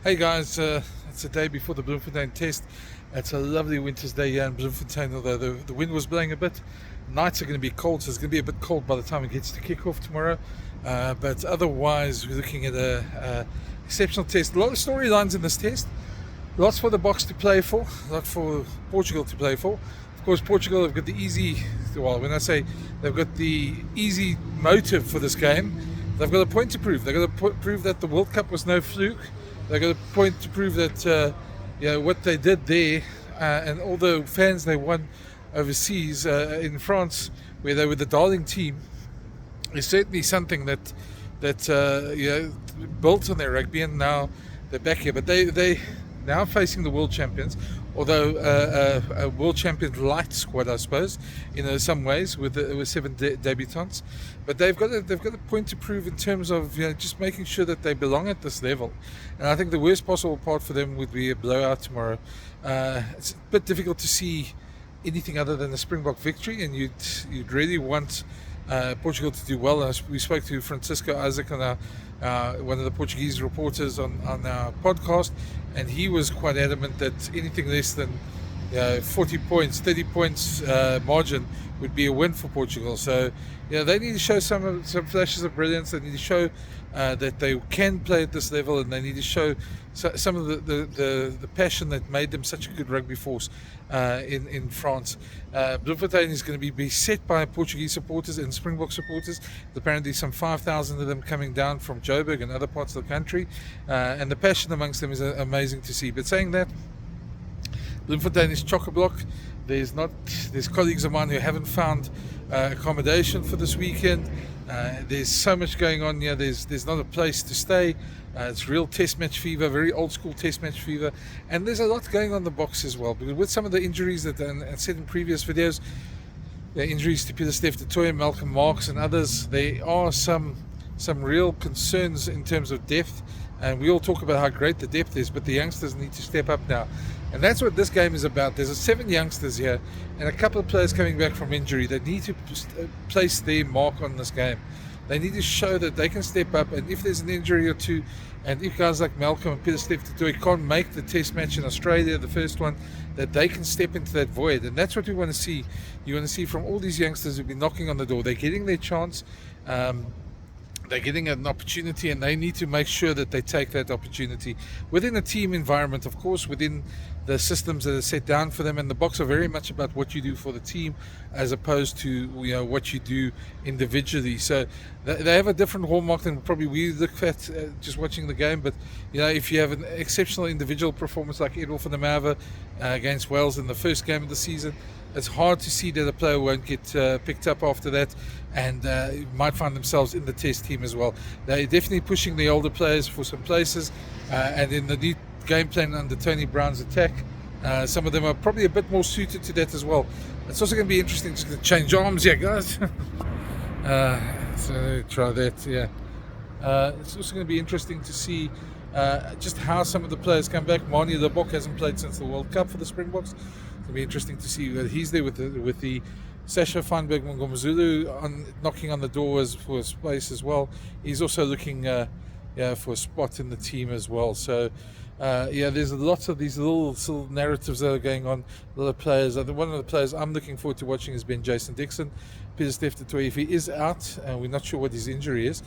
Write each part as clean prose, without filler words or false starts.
Hey guys, it's the day before the Bloemfontein test. It's a lovely winter's day here in Bloemfontein, although the wind was blowing a bit. Nights are going to be cold, so it's going to be a bit cold by the time it gets to kickoff tomorrow. But otherwise, we're looking at a exceptional test. A lot of storylines in this test. Lots for the Box to play for, a lot for Portugal to play for. Of course, Portugal have got the easy, well, when I say they've got the easy motive for this game, they've got a point to prove. They've got to prove that the World Cup was no fluke. They've got a point to prove that what they did there, and all the fans they won overseas in France, where they were the darling team, is certainly something that built on their rugby, and now they're back here. But they now facing the world champions, although a world champion light squad, I suppose, in some ways with seven debutants. But they've got a point to prove in terms of just making sure that they belong at this level. And I think the worst possible part for them would be a blowout tomorrow. It's a bit difficult to see anything other than a Springbok victory, and you'd really want Portugal to do well. And we spoke to Francisco Isaac on one of the Portuguese reporters on our podcast, and he was quite adamant that anything less than 40 points, 30 points margin would be a win for Portugal. So they need to show some flashes of brilliance. They need to show that they can play at this level, and they need to show some of the passion that made them such a good rugby force in France. Bloemfontein is going to be beset by Portuguese supporters and Springbok supporters. Apparently some 5,000 of them coming down from Joburg and other parts of the country, and the passion amongst them is amazing to see. But saying that, Bloemfontein is chock-a-block. There's colleagues of mine who haven't found accommodation for this weekend. There's so much going on here. There's not a place to stay. It's real test match fever, very old school test match fever, and there's a lot going on in the Box as well. Because with some of the injuries that I said in previous videos, the injuries to Pieter-Steph du Toit, Malcolm Marx, and others, there are some real concerns in terms of depth. And we all talk about how great the depth is, but the youngsters need to step up now. And that's what this game is about. There's 7 youngsters here and a couple of players coming back from injury that need to place their mark on this game. They need to show that they can step up, and if there's an injury or two, and if guys like Malcolm and Pieter-Steph du Toit can't make the test match in Australia, the first one, that they can step into that void. And that's what we want to see. You want to see from all these youngsters who've been knocking on the door. They're getting their chance. They're getting an opportunity, and they need to make sure that they take that opportunity within a team environment, of course, within the systems that are set down for them. And the Box are very much about what you do for the team as opposed to what you do individually. So they have a different hallmark than probably we look at just watching the game. But if you have an exceptional individual performance like Edwin van der Merwe against Wales in the first game of the season, it's hard to see that a player won't get picked up after that, and might find themselves in the test team as well. They're definitely pushing the older players for some places, and in the new game plan under Tony Brown's attack, some of them are probably a bit more suited to that as well. It's also going to be interesting to change arms here, guys. So try that, yeah. It's also going to be interesting to see just how some of the players come back. Manie Lebok hasn't played since the World Cup for the Springboks. It's going to be interesting to see that he's there with the Sasha Feinberg Mngomezulu knocking on the doors for a space as well. He's also looking for a spot in the team as well. So there's lots of these little narratives that are going on. A lot of players. One of the players I'm looking forward to watching has been Jason Dixon. Pieter-Steph du Toit, if he is out, and we're not sure what his injury is,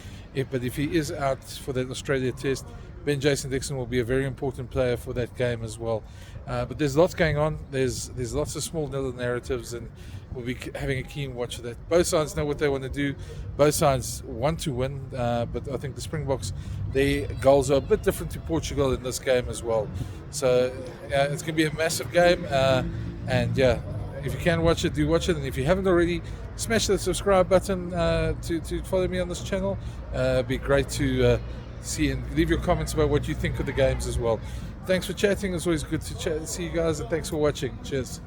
but if he is out for that Australia test, Ben Jason Dixon will be a very important player for that game as well. But there's lots going on. There's lots of small little narratives, and we'll be having a keen watch of that. Both sides know what they want to do. Both sides want to win, but I think the Springboks, their goals are a bit different to Portugal in this game as well. So it's going to be a massive game, and if you can watch it, do watch it. And if you haven't already, smash the subscribe button to follow me on this channel. It'd be great to see and leave your comments about what you think of the games as well. Thanks for chatting. It's always good to see you guys, and thanks for watching. Cheers.